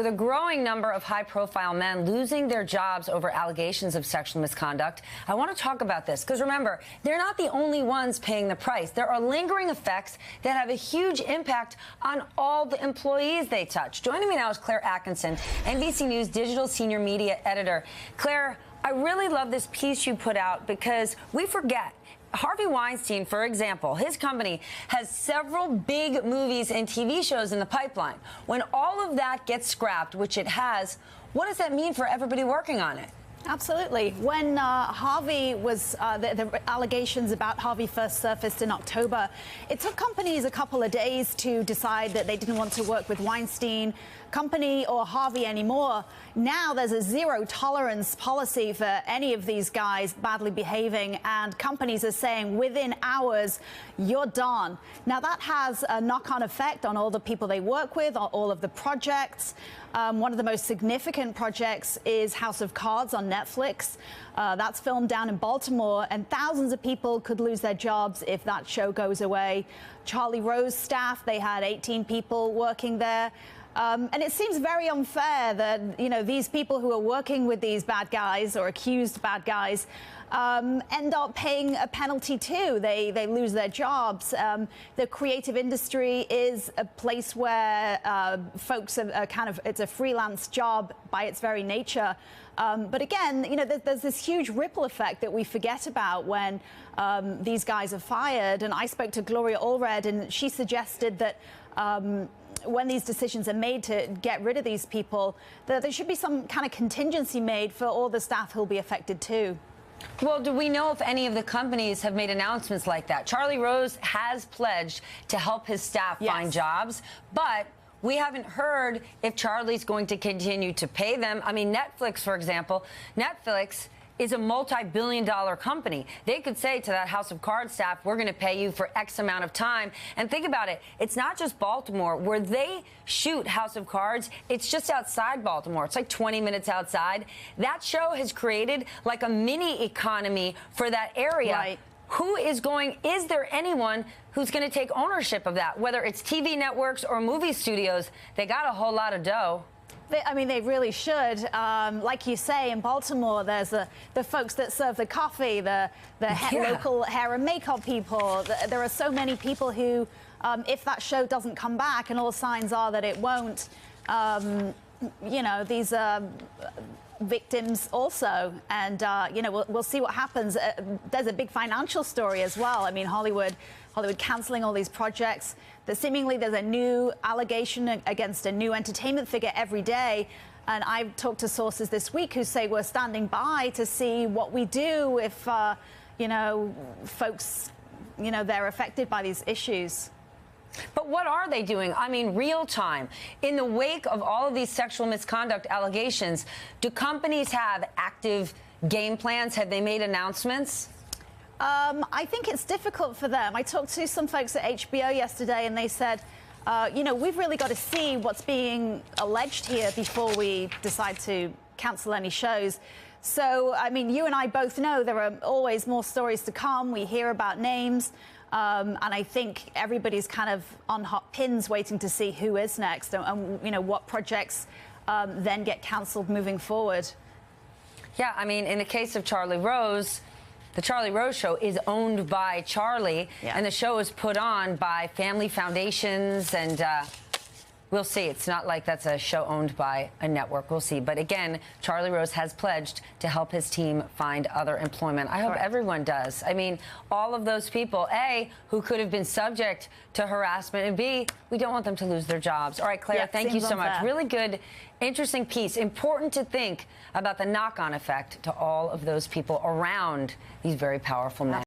with a growing number of high-profile men losing their jobs over allegations of sexual misconduct, I want to talk about this because, remember, they're not the only ones paying the price. There are lingering effects that have a huge impact on all the employees they touch. Joining me now is Claire Atkinson, NBC News digital senior media editor. Claire, I really love this piece you put out because we forget. Harvey Weinstein, for example, his company has several big movies and TV shows in the pipeline. When all of that gets scrapped, which it has, what does that mean for everybody working on it? Absolutely. When Harvey was, the allegations about Harvey first surfaced in October, it took companies a couple of days to decide that they didn't want to work with Weinstein Company or Harvey anymore. Now there's a zero tolerance policy for any of these guys badly behaving, and companies are saying within hours, you're done. Now that has a knock-on effect on all the people they work with, on all of the projects. One of the most significant projects is House of Cards on Netflix. That's filmed down in Baltimore, and thousands of people could lose their jobs if that show goes away. Charlie Rose staff, they had 18 people working there. And it seems very unfair that, you know, these people who are working with these bad guys or accused bad guys end up paying a penalty too. They lose their jobs. The creative industry is a place where folks are kind of, it's a freelance job by its very nature. But again, you know, there's this huge ripple effect that we forget about when these guys are fired. And I spoke to Gloria Allred, and she suggested that when these decisions are made to get rid of these people, that there should be some kind of contingency made for all the staff who'll be affected too. Well, do we know if any of the companies have made announcements like that? Charlie Rose has pledged to help his staff find jobs, but we haven't heard if Charlie's going to continue to pay them. I mean, Netflix, for example, Netflix is a multi-billion-dollar company. They could say to that House of Cards staff, we're going to pay you for X amount of time. And think about it. It's not just Baltimore. Where they shoot House of Cards, it's just outside Baltimore. It's like 20 minutes outside. That show has created like a mini economy for that area. Right. Who is going, is there anyone who's going to take ownership of that? Whether it's TV networks or movie studios, they got a whole lot of dough. I mean, they really should. Like you say, in Baltimore, there's the folks that serve the coffee, the local hair and makeup people. There are so many people who, if that show doesn't come back, and all signs are that it won't, you know, these are victims also. And, you know, we'll see what happens. There's a big financial story as well. I mean, Hollywood canceling all these projects. That seemingly there's a new allegation against a new entertainment figure every day. And I've talked to sources this week who say we're standing by to see what we do if, you know, folks, you know, they're affected by these issues. But what are they doing? I mean, real time. In the wake of all of these sexual misconduct allegations, do companies have active game plans? Have they made announcements? I think it's difficult for them. I talked to some folks at HBO yesterday, and they said, you know, we've really got to see what's being alleged here before we decide to cancel any shows. So, I mean, you and I both know there are always more stories to come. We hear about names. And I think everybody's kind of on hot pins waiting to see who is next and you know, what projects then get cancelled moving forward. Yeah, I mean, in the case of Charlie Rose, the Charlie Rose show is owned by Charlie, and the show is put on by family foundations, and we'll see. It's not like that's a show owned by a network. We'll see. But again, Charlie Rose has pledged to help his team find other employment. I hope everyone does. I mean, all of those people, A, who could have been subject to harassment, and B, we don't want them to lose their jobs. All right, Claire, thank you so much. Really good, interesting piece. Important to think about the knock-on effect to all of those people around these very powerful men.